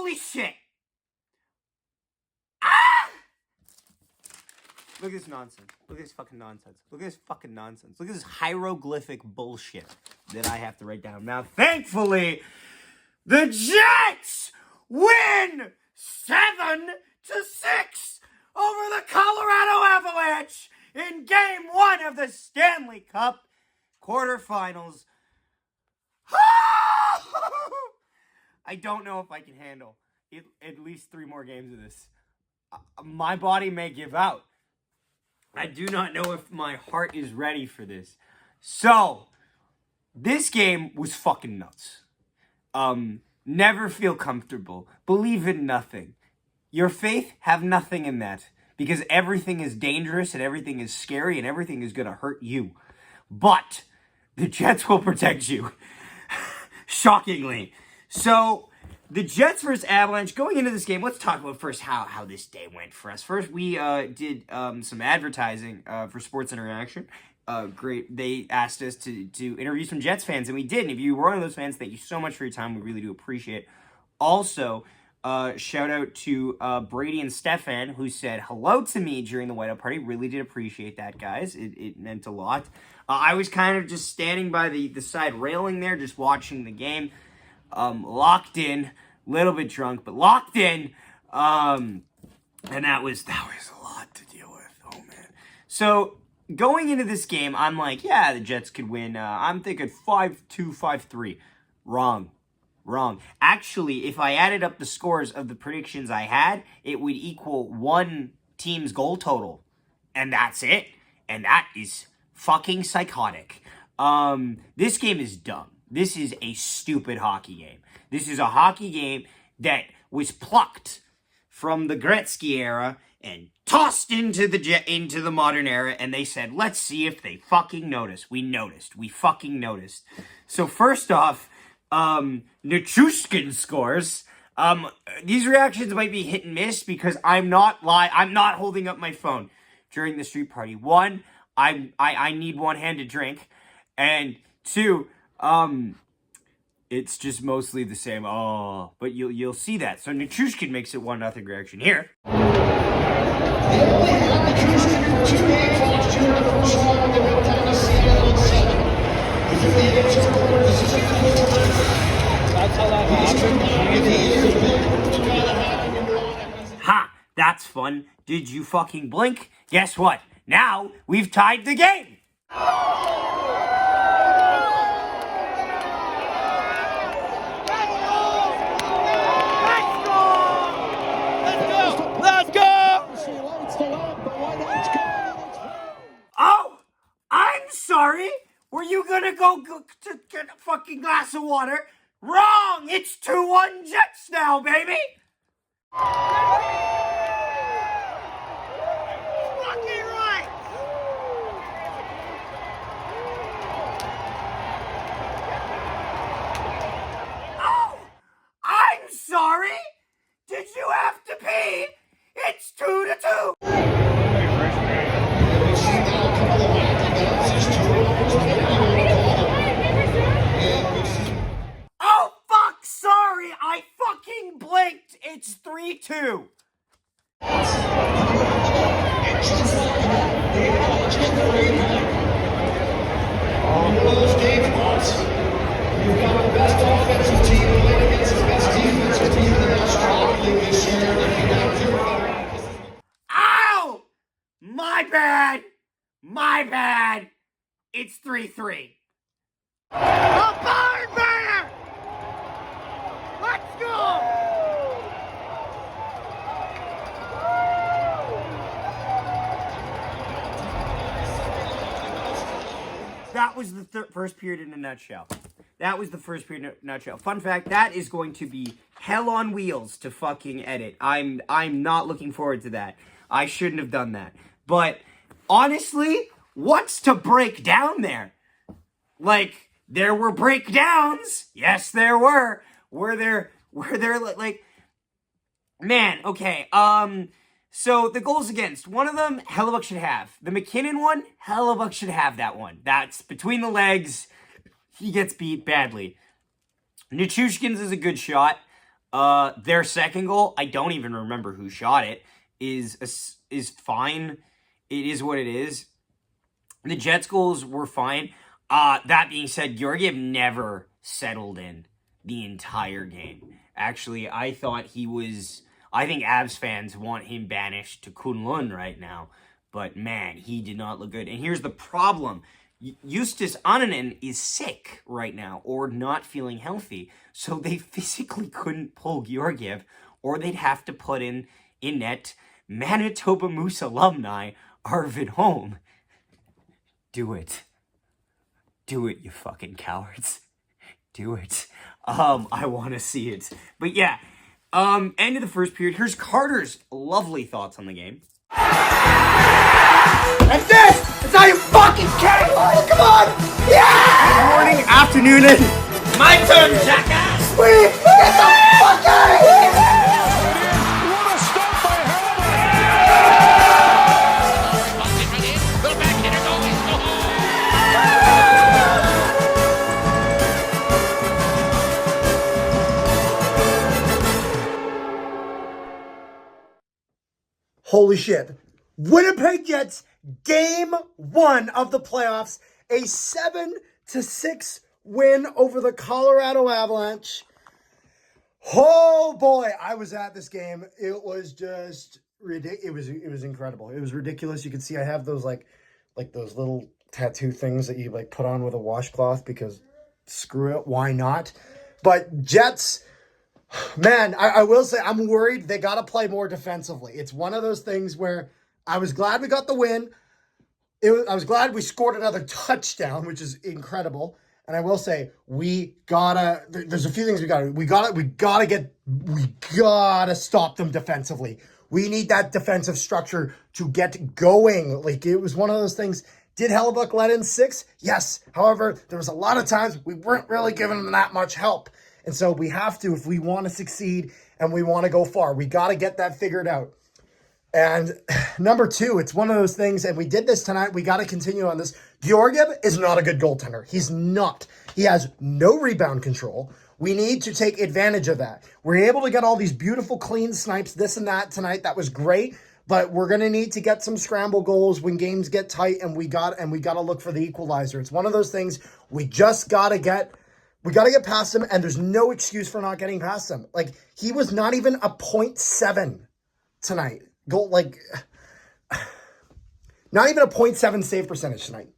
Holy shit! Ah! Look at this nonsense. Look at this fucking nonsense. Look at this fucking nonsense. Look at this hieroglyphic bullshit that I have to write down. Now, thankfully, the Jets win 7-6 over the Colorado Avalanche in Game 1 of the Stanley Cup quarterfinals. I don't know if I can handle at least 3 more games of this. My body may give out. I do not know if my heart is ready for this. So, this game was fucking nuts. Never feel comfortable. Believe in nothing. Your faith, have nothing in that. Because everything is dangerous and everything is scary and everything is going to hurt you. But the Jets will protect you. Shockingly. So, the Jets versus Avalanche, going into this game, let's talk about first how this day went for us. First, we did some advertising for Sports Interaction. Great. They asked us to interview some Jets fans, and we did. And if you were one of those fans, thank you so much for your time. We really do appreciate it. Also, shout out to Brady and Stefan, who said hello to me during the whiteout party. Really did appreciate that, guys. It meant a lot. I was kind of just standing by the side railing there, just watching the game. Locked in, little bit drunk, but locked in. And that was a lot to deal with. Oh, man. So, going into this game, I'm like, yeah, the Jets could win. I'm thinking 5-2, 5-3. Wrong. Actually, if I added up the scores of the predictions I had, it would equal one team's goal total. And that's it. And that is fucking psychotic. This game is dumb. This is a stupid hockey game. This is a hockey game that was plucked from the Gretzky era and tossed into the modern era, and they said, let's see if they fucking notice. We noticed. We fucking noticed. So first off, Nichushkin scores. These reactions might be hit and miss because I'm not holding up my phone during the street party. One, I need one hand to drink, and two, it's just mostly the same. Oh, but you'll see that. So Nichushkin makes it 1-0 reaction here. They only had Nichushkin for 2 games last year in the first round when they went down to Seattle in 7. The 58 quarter decision to win. That's how that happened. Ha! That's fun. Did you fucking blink? Guess what? Now we've tied the game. Oh, I'm sorry. Were you gonna go to get a fucking glass of water? Wrong! It's 2-1 Jets now, baby! Fucking right! Oh! I'm sorry! Did you have to pee? It's 2-2! Oh, fuck! Sorry! I fucking blinked! It's 3-2! One of those games, Marks. You've got the best offensive team playing against the best defensive team in the National League this year. Ow! My bad! My bad! It's 3-3. A barn burner! Let's go! That was the first period in a nutshell. That was the first period in a nutshell. Fun fact, that is going to be hell on wheels to fucking edit. I'm not looking forward to that. I shouldn't have done that. But honestly, what's to break down there? Like, there were breakdowns. Yes, there were. Were there like, man, okay. So the goals against, one of them, Hellebuck should have. The McKinnon one, Hellebuck should have that one. That's between the legs. He gets beat badly. Nichushkin's is a good shot. Their second goal, I don't even remember who shot it, is fine. It is what it is. The Jets' goals were fine. That being said, Georgiev never settled in the entire game. Actually, I thought he was... I think Avs fans want him banished to Kunlun right now. But, man, he did not look good. And here's the problem. Justus Annunen is sick right now or not feeling healthy. So they physically couldn't pull Georgiev, or they'd have to put in net Manitoba Moose alumni Arvid Holm. Do it. Do it, you fucking cowards. Do it. I want to see it. But yeah, end of the first period. Here's Carter's lovely thoughts on the game. That's this! That's how you fucking kidding! Oh, come on! Yeah! Morning, afternoon, and my turn, jackass! Sweet! Get the fuck out of here! What a stop by Hellman! The backhander goes to Holy shit. Winnipeg Jets, game 1 of the playoffs. A 7-6 win over the Colorado Avalanche. Oh boy, I was at this game. It was just ridiculous. It was incredible. It was ridiculous. You can see I have those like those little tattoo things that you like put on with a washcloth because screw it, why not? But Jets, man, I will say I'm worried they got to play more defensively. It's one of those things where I was glad we got the win. I was glad we scored another touchdown, which is incredible. And I will say, there's a few things we gotta stop them defensively. We need that defensive structure to get going. Like, it was one of those things. Did Hellebuck let in 6? Yes. However, there was a lot of times we weren't really giving them that much help. And so we have to, if we want to succeed and we want to go far, we got to get that figured out. And number 2, it's one of those things, and we did this tonight. We got to continue on this. Georgiev is not a good goaltender. He's not. He has no rebound control. We need to take advantage of that. We're able to get all these beautiful clean snipes, this and that tonight. That was great, but we're going to need to get some scramble goals when games get tight, and we got to look for the equalizer. It's one of those things we just got to get. We got to get past him, and there's no excuse for not getting past him. Like, he was not even a 0.7 tonight. Goal, like, not even a 0.7 save percentage tonight.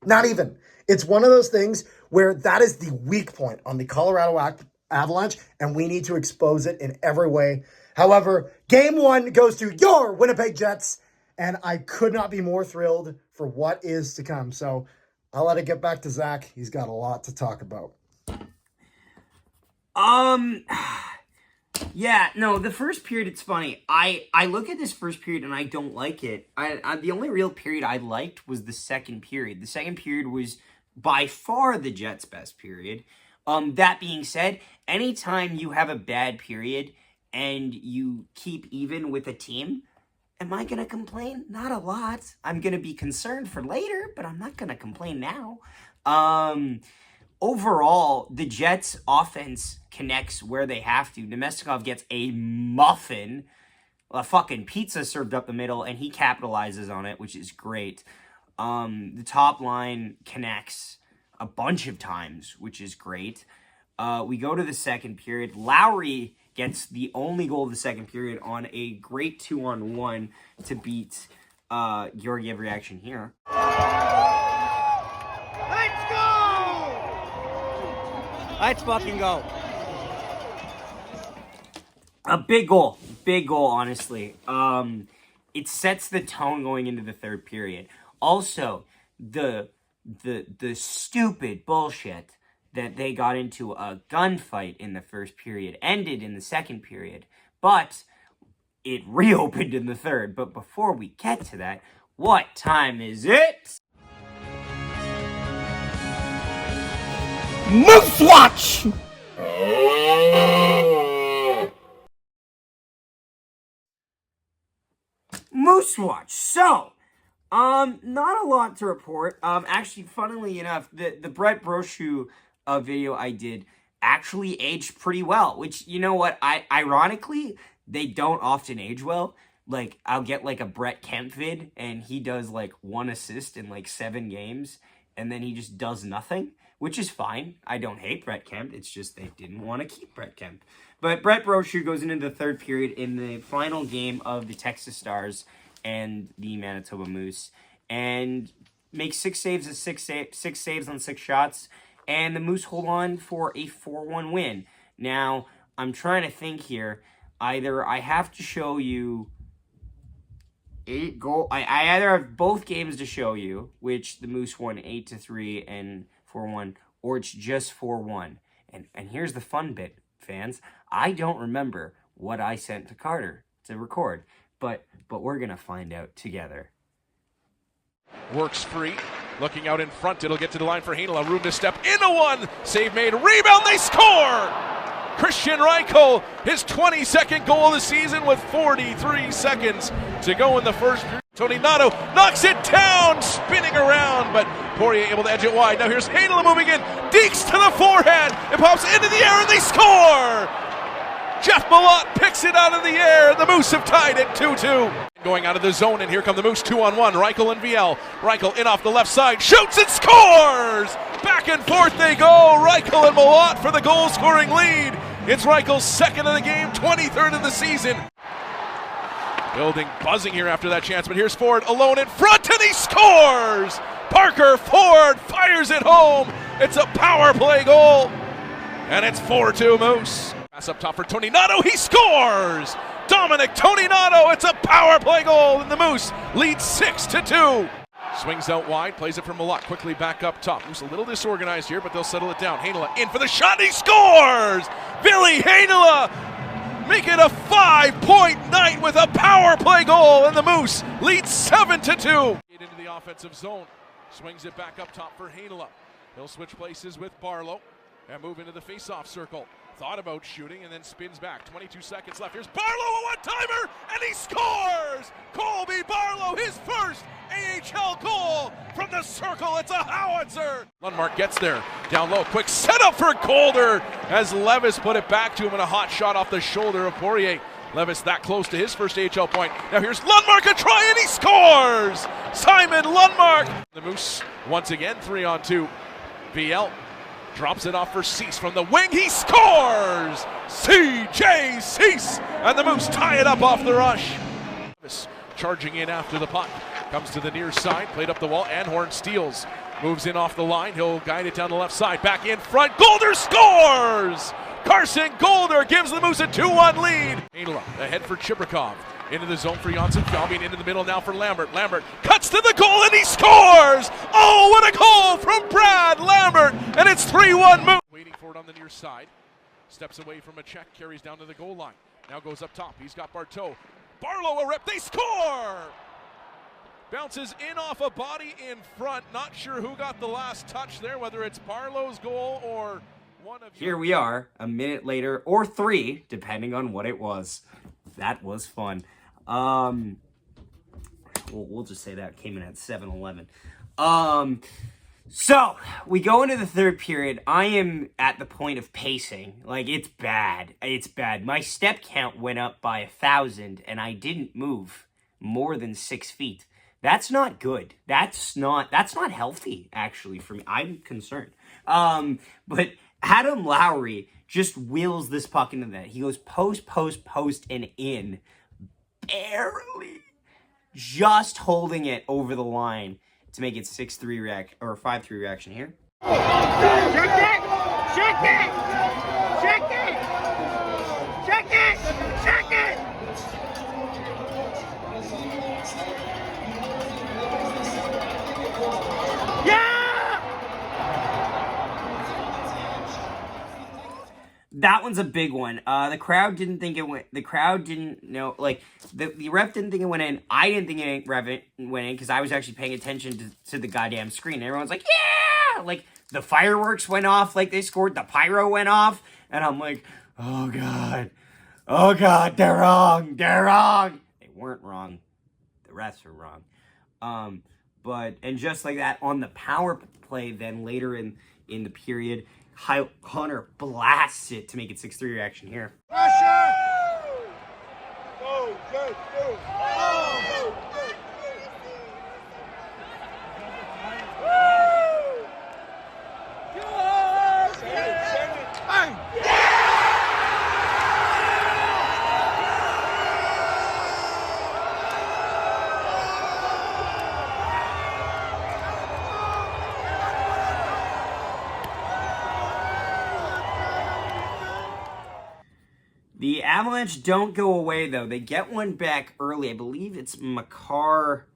Not even. It's one of those things where that is the weak point on the Colorado Avalanche, and we need to expose it in every way. However, game 1 goes to your Winnipeg Jets, and I could not be more thrilled for what is to come. So I'll let it get back to Zach. He's got a lot to talk about. Yeah, no, the first period, it's funny. I look at this first period and I don't like it. The only real period I liked was the second period. The second period was by far the Jets' best period. That being said, anytime you have a bad period and you keep even with a team, am I going to complain? Not a lot. I'm going to be concerned for later, but I'm not going to complain now. Overall, the Jets' offense connects where they have to. Nemestikov gets a muffin, a fucking pizza served up the middle, and he capitalizes on it, which is great. The top line connects a bunch of times, which is great. We go to the second period. Lowry gets the only goal of the second period on a great 2-on-1 to beat Georgiev reaction here. Let's fucking go. A big goal, honestly. It sets the tone going into the third period. Also, the stupid bullshit that they got into a gunfight in the first period ended in the second period, but it reopened in the third. But before we get to that, what time is it? Moose Watch! Moose Watch. So, not a lot to report. Actually, funnily enough, the Brett Brochu video I did actually aged pretty well, which, you know what, ironically, they don't often age well. Like, I'll get, like, a Brett Kemp vid, and he does, like, 1 assist in, like, 7 games, and then he just does nothing, which is fine. I don't hate Brett Kemp. It's just they didn't want to keep Brett Kemp. But Brett Brochu goes into the third period in the final game of the Texas Stars and the Manitoba Moose, and makes 6 saves on 6 shots, and the Moose hold on for a 4-1 win. Now, I'm trying to think here. Either I have to show you 8 goal. I either have both games to show you, which the Moose won 8-3 and 4-1, or it's just 4-1. And here's the fun bit, fans. I don't remember what I sent to Carter to record, but we're gonna find out together. Works free, looking out in front. It'll get to the line for Heinola. Room to step into one. Save made. Rebound. They score. Christian Reichel, his 22nd goal of the season with 43 seconds to go in the first period. Tony Nato knocks it down, spinning around, but Poirier able to edge it wide. Now here's Heinola moving in. Deeks to the forehand. It pops into the air and they score. Jeff Malott picks it out of the air. The Moose have tied it 2-2. Going out of the zone, and here come the Moose 2-on-1. Reichel and VL. Reichel in off the left side, shoots and scores! Back and forth they go. Reichel and Malott for the goal-scoring lead. It's Reichel's 2nd of the game, 23rd of the season. Building buzzing here after that chance, but here's Ford alone in front, and he scores! Parker Ford fires it home. It's a power play goal, and it's 4-2 Moose. Pass up top for Tony Nato, he scores! Dominic Tony Nato, it's a power play goal, and the Moose lead 6-2. Swings out wide, plays it for Malott, quickly back up top. Moose a little disorganized here, but they'll settle it down. Heinola in for the shot, he scores! Billy Heinola make it a 5-point night with a power play goal, and the Moose lead 7-2. Into the offensive zone, swings it back up top for Heinola. He'll switch places with Barlow and move into the face-off circle. Thought about shooting and then spins back. 22 seconds left. Here's Barlow, a one-timer, and he scores! Colby Barlow, his first AHL goal from the circle. It's a howitzer. Lundmark gets there. Down low, quick setup for Calder as Levis put it back to him, and a hot shot off the shoulder of Poirier. Levis that close to his first AHL point. Now here's Lundmark, a try, and he scores! Simon Lundmark. The Moose once again 3-on-2. VL drops it off for Cease from the wing. He scores! C.J. Cease! And the Moose tie it up off the rush. Charging in after the puck. Comes to the near side, played up the wall. Anhorn steals. Moves in off the line. He'll guide it down the left side. Back in front. Golder scores! Carson Golder gives the Moose a 2-1 lead. Heinola ahead for Chibrikov. Into the zone for Janssen Falvin, into the middle now for Lambert. Lambert cuts to the goal and he scores! Oh, what a goal from Brad Lambert! And it's 3-1 Moose. Waiting for it on the near side. Steps away from a check, carries down to the goal line. Now goes up top. He's got Bartow. Barlow a rep, they score! Bounces in off a body in front. Not sure who got the last touch there, whether it's Barlow's goal or one of... Here we are, a minute later, or 3, depending on what it was. That was fun. We'll just say that came in at 7-11. So we go into the third period. I am at the point of pacing. Like, it's bad. It's bad. My step count went up by 1,000, and I didn't move more than 6 feet. That's not good. That's not healthy, actually, for me. I'm concerned. But Adam Lowry just wheels this puck into that. He goes post, and in. Barely. Just holding it over the line to make it 6-3 or 5-3 reaction here. Check it! Check it! Check it! Check it! Check it! That one's a big one. The crowd didn't think it went. The crowd didn't know. Like, the ref didn't think it went in. I didn't think it went in because I was actually paying attention to the goddamn screen. Everyone's like, yeah! Like, the fireworks went off. Like, they scored. The pyro went off. And I'm like, oh, God. Oh, God, they're wrong. They're wrong. They weren't wrong. The refs were wrong. And just like that, on the power play, then later in in the period. Kyle Connor blasts it to make it 6-3 reaction here. Pressure! Go, go, go! Oh! The Avalanche don't go away, though. They get one back early. I believe it's Makar.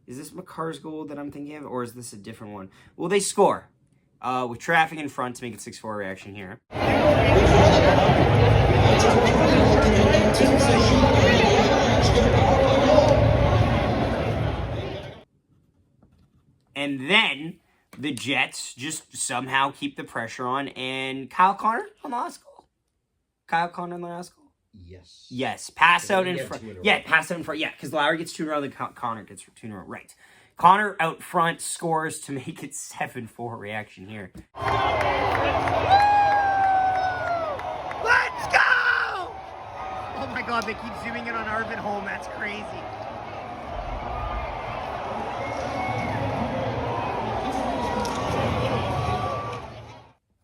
Is this Makar's goal that I'm thinking of, or is this a different one? Well, they score with traffic in front to make it 6-4 reaction here. And then the Jets just somehow keep the pressure on, and Kyle Connor on the last goal. Kyle Connor on the last goal? Yes. Yes, pass out in front. Yeah, pass out in front. Yeah, because Lowry gets 2 in a row, then Connor gets 2 in a row. Right. Connor out front scores to make it 7-4 reaction here. Let's go! Oh my god, they keep zooming in on Arvid Holm. That's crazy.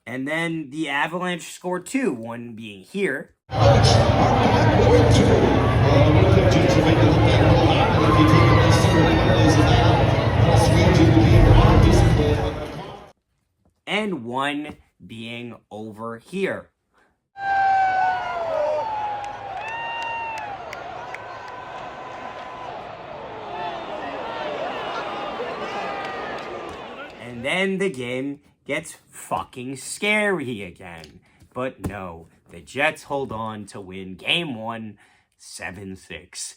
And then the Avalanche scored 2, one being here. And one being over here. And then the game gets fucking scary again. But no, the Jets hold on to win Game 1, 7-6.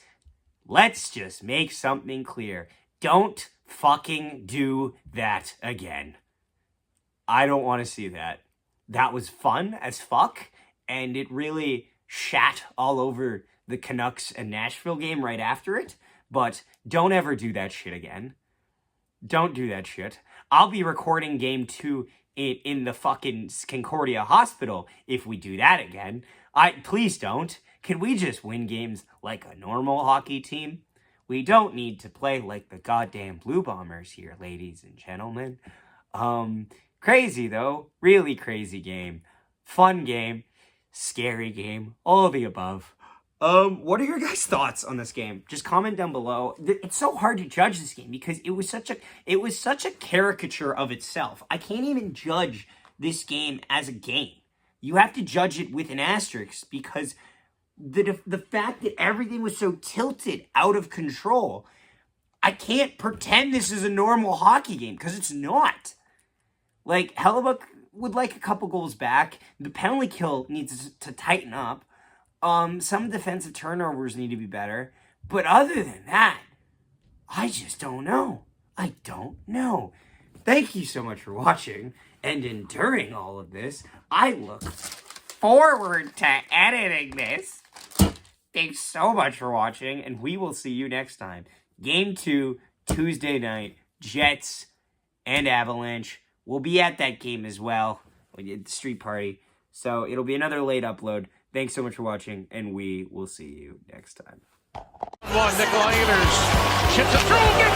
Let's just make something clear. Don't fucking do that again. I don't want to see that. That was fun as fuck, and it really shat all over the Canucks and Nashville game right after it, but don't ever do that shit again. Don't do that shit. I'll be recording Game 2 in the fucking Concordia Hospital if we do that again. Please don't. Can we just win games like a normal hockey team? We don't need to play like the goddamn Blue Bombers here, ladies and gentlemen. Crazy though. Really crazy game. Fun game. Scary game. All of the above. What are your guys' thoughts on this game? Just comment down below. It's so hard to judge this game because it was such a caricature of itself. I can't even judge this game as a game. You have to judge it with an asterisk because the fact that everything was so tilted out of control, I can't pretend this is a normal hockey game because it's not. Like, Hellebuck would like a couple goals back. The penalty kill needs to tighten up. Some defensive turnovers need to be better. But other than that, I just don't know. I don't know. Thank you so much for watching and enduring all of this. I look forward to editing this. Thanks so much for watching, and we will see you next time. Game 2, Tuesday night, Jets and Avalanche. We'll be at that game as well, at the street party. So it'll be another late upload. Thanks so much for watching, and we will see you next time. Nikolai Ehlers chips it through.